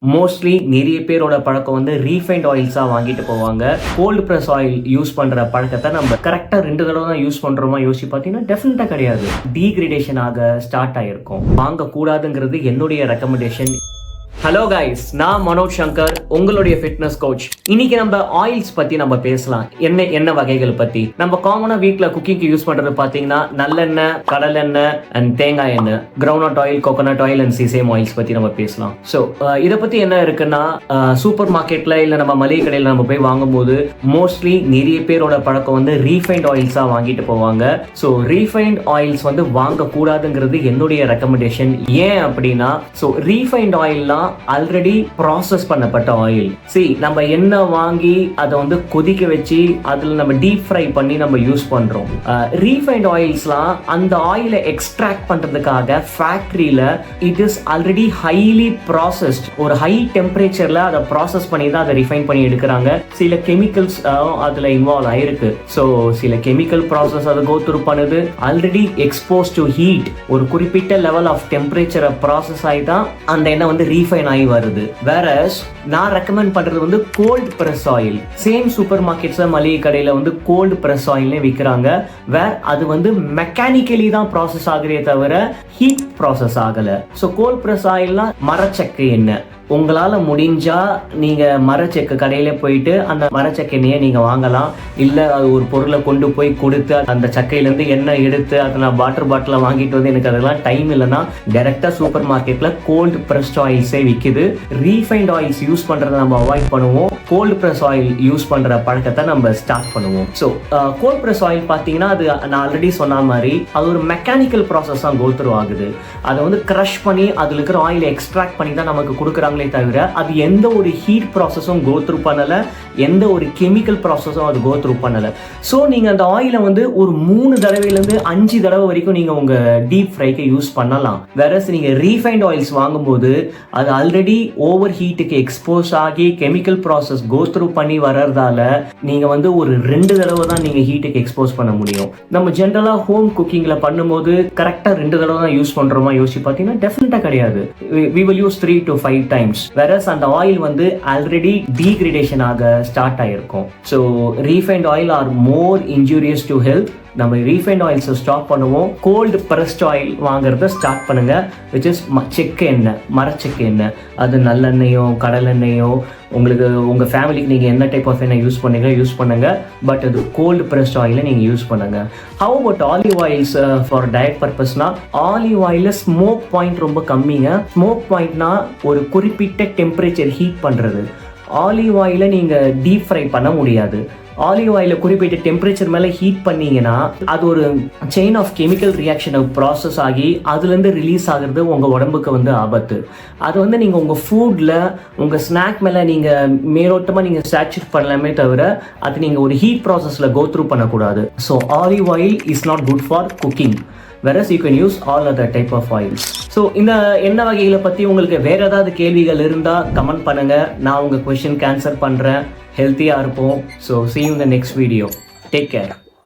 Mostly நிறைய பேரோட பழக்கம் வந்து ரீஃபைண்ட் ஆயில்ஸாக வாங்கிட்டு போவாங்க. கோல்டு ப்ரெஸ் ஆயில் யூஸ் பண்ணுற பழக்கத்தை நம்ம கரெக்டாக 2 தடவை தான் யூஸ் பண்ணுறோமா யோசிச்சு பார்த்தீங்கன்னா டெஃபினட்டாக கிடையாது. டீக்ரேடேஷன் ஆக ஸ்டார்ட் ஆகிருக்கும். வாங்கக்கூடாதுங்கிறது என்னுடைய ரெக்கமெண்டேஷன். ஹலோ கைஸ், நான் மனோஜ் சங்கர், உங்களுடைய ஃபிட்னஸ் கோச். இன்னைக்கு நம்ம ஆயில்ஸ் பத்தி நம்ம பேசலாம். என்ன வகைகள் பத்தி. நம்ம காமனா வீட்ல குக்கிங்க்கு யூஸ் பண்றது பாத்தீங்கன்னா நல்லெண்ணெய், கடலெண்ணெய் அண்ட் தேங்காய் எண்ணெய், ground oil, coconut oil and sesame oils பத்தி நம்ம பேசலாம். ஸோ இதை பத்தி என்ன இருக்குன்னா, சூப்பர் மார்க்கெட்ல இல்ல நம்ம மளிகை கடையில நம்ம போய் வாங்கும்போது மோஸ்ட்லி நிறைய பேரோட பழக்கம் வந்து ரீஃபைண்ட் ஆயில்ஸா வாங்கிட்டு போவாங்க. ஸோ ரீஃபைண்ட் ஆயில்ஸ் வந்து வாங்க கூடாதுங்கிறது என்னுடைய ரெக்கமெண்டேஷன். ஏன் அப்படின்னா, ஸோ ரீஃபைண்ட் ஆயில்லாம் ஆல்ரெடி ப்ராசஸ் பண்ணப்பட்ட ஆயில். நம்ம எண்ணெய் வாங்கி அதை வந்து கொதிக்க வச்சு அதுல நம்ம டீப் ஃப்ரை பண்ணி நம்ம யூஸ் பண்றோம். ரீஃபைண்ட் ஆயில்ஸ்லாம் அந்த ஆயிலை எக்ஸ்ட்ராக்ட் பண்றதுக்காக ஃபேக்டரியில it is already highly processed. ஒரு ஹை டெம்பரேச்சர்ல அதை ப்ராசஸ் பண்ணி தான் அதை ரிஃபைன் பண்ணி எடுக்கிறாங்க. சில கெமிக்கல்ஸ் அதுல இன்வால்வ் ஆயிருக்கு. ஸோ சில கெமிக்கல் ப்ராசஸ் அதை கோ த்ரூ பண்ணுது. ஆல்ரெடி எக்ஸ்போஸ் டு ஹீட், ஒரு குறிப்பிட்ட லெவல் ஆஃப் டெம்பரேச்சரை ப்ராசஸ் ஆகி தான் அந்த எண்ணெய் வந்து ரீஃபைன் ஆகி வருது. வேறஸ் நான் ரெக்கமெண்ட் பண்றது வந்து cold press oil. Same super மார்க்கெட்ஸ்ல மளிகை கடையில வந்து கோல்ட் பிரஸ் ஆயில்னே விற்கிறாங்க. வேற அது வந்து மெக்கானிக்கலி தான் ப்ராசஸ் ஆகுறே தவிர ஹீட் ப்ராசஸ் ஆகல. ஸோ கோல்ட் பிரஸ் ஆயில்னா மரச்செக்கு எண்ணெய். உங்களால் முடிஞ்சா நீங்கள் மரச்செக்கு கடையில் போயிட்டு அந்த மரச்செக்கு எண்ணெயை நீங்கள் வாங்கலாம். இல்லை அது ஒரு பொருளை கொண்டு போய் கொடுத்து அந்த சக்கையிலேருந்து எண்ணெய் எடுத்து அதை நான் வாட்டர் பாட்டிலில் வாங்கிட்டு வந்து எனக்கு அதெல்லாம் டைம் இல்லைன்னா டைரெக்டாக சூப்பர் மார்க்கெட்டில் கோல்டு ப்ரெஸ்ட் ஆயில்ஸே விற்கிது. ரீஃபைண்ட் ஆயில்ஸ் யூஸ் பண்ணுறதை நம்ம அவாய்ட் பண்ணுவோம். கோல்டு ப்ரெஸ் ஆயில் யூஸ் பண்ணுற பழக்கத்தை நம்ம ஸ்டார்ட் பண்ணுவோம். ஸோ கோல்டு ப்ரெஸ் ஆயில் பார்த்தீங்கன்னா அது நான் ஆல்ரெடி சொன்ன மாதிரி அது ஒரு மெக்கானிக்கல் ப்ராசஸ் தான் கோ த்ரூ ஆகுது. அதை வந்து க்ரஷ் பண்ணி அதில் இருக்கிற ஆயிலை எக்ஸ்ட்ராக்ட் பண்ணி தான் நமக்கு கொடுக்குறாங்க. தவிர அது எந்த ஒரு ஹீட் ப்ராசஸும் கோ த்ரூ பண்ணல, எந்த ஒரு கெமிக்கல் ப்ராசஸும் அது கோ த்ரூ பண்ணல. ஸோ நீங்க அந்த ஆயிலை வந்து ஒரு 3 தடவையிலேருந்து 5 தடவை வரைக்கும் நீங்க உங்க டீப் ஃப்ரைக்கு யூஸ் பண்ணலாம். வேற நீங்க ரீஃபைண்ட் ஆயில்ஸ் வாங்கும்போது அது ஆல்ரெடி ஓவர் ஹீட்டுக்கு எக்ஸ்போஸ் ஆகி கெமிக்கல் ப்ராசஸ் கோ த்ரூ பண்ணி வர்றதால நீங்க வந்து ஒரு 2 தடவை தான் நீங்க ஹீட்டுக்கு எக்ஸ்போஸ் பண்ண முடியும். நம்ம ஜென்ரலா ஹோம் குக்கிங்ல பண்ணும்போது கரெக்டா 2 தடவை தான் யூஸ் பண்றோமா யோசிச்சு பார்த்தீங்கன்னா டெஃபினட்டா கிடையாது. we will use 3 to 5 times. Whereas அந்த ஆயில் வந்து ஆல்ரெடி டீக்ரேடேஷன் ஆக ஸ்டார்ட் ஆயிருக்கும். So refined oil are more injurious to health. நம்ம ரீஃபைண்ட் ஆயில்ஸை ஸ்டாப் பண்ணுவோம். கோல்டு ப்ரெஸ்ட் ஆயில் வாங்குறத ஸ்டார்ட் பண்ணுங்க, விச் இஸ் செக்கு எண்ணெய், மரச்செக்கு எண்ணெய். அது நல்லெண்ணெயோ கடலெண்ணெயோ உங்களுக்கு உங்கள் ஃபேமிலிக்கு நீங்கள் என்ன டைப் ஆஃப் எண்ணெய் யூஸ் பண்ணுங்க. பட் அது கோல்டு ப்ரெஸ்ட் ஆயிலை நீங்கள் யூஸ் பண்ணுங்க. How about olive oils for diet பர்பஸ்னா, ஆலிவ் ஆயிலில் ஸ்மோக் பாயிண்ட் ரொம்ப கம்மிங்க. ஸ்மோக் பாயிண்ட்னா ஒரு குறிப்பிட்ட டெம்பரேச்சர் ஹீட் பண்ணுறது. ஆலிவ் ஆயிலை நீங்கள் டீப் ஃப்ரை பண்ண முடியாது. ஆலிவ் ஆயில குறிப்பிட்ட டெம்பரேச்சர் மேலே ஹீட் பண்ணீங்கன்னா அது ஒரு செயின் ஆஃப் கெமிக்கல் ரியாக்ஷனை ப்ராசஸ் ஆகி அதுலேருந்து ரிலீஸ் ஆகுறது உங்கள் உடம்புக்கு வந்து ஆபத்து. அது வந்து நீங்கள் உங்கள் ஃபுட்டில் உங்கள் ஸ்நாக் மேலே நீங்கள் மேலோட்டமாக நீங்கள் சேச்சுரேட் பண்ணலாமே தவிர அது நீங்கள் ஒரு ஹீட் ப்ராசஸில் கோ த்ரூ பண்ணக்கூடாது. So olive oil is not good for cooking. whereas you can use all other type of oils. So இந்த எண்ணெய் வகைகளை பற்றி உங்களுக்கு வேறு ஏதாவது கேள்விகள் இருந்தால் கமெண்ட் பண்ணுங்கள். நான் உங்கள் கொஷனுக்கு ஆன்சர் பண்ணுறேன். ஹெல்த்தியாக இருப்போம். So see you in the next video. Take care.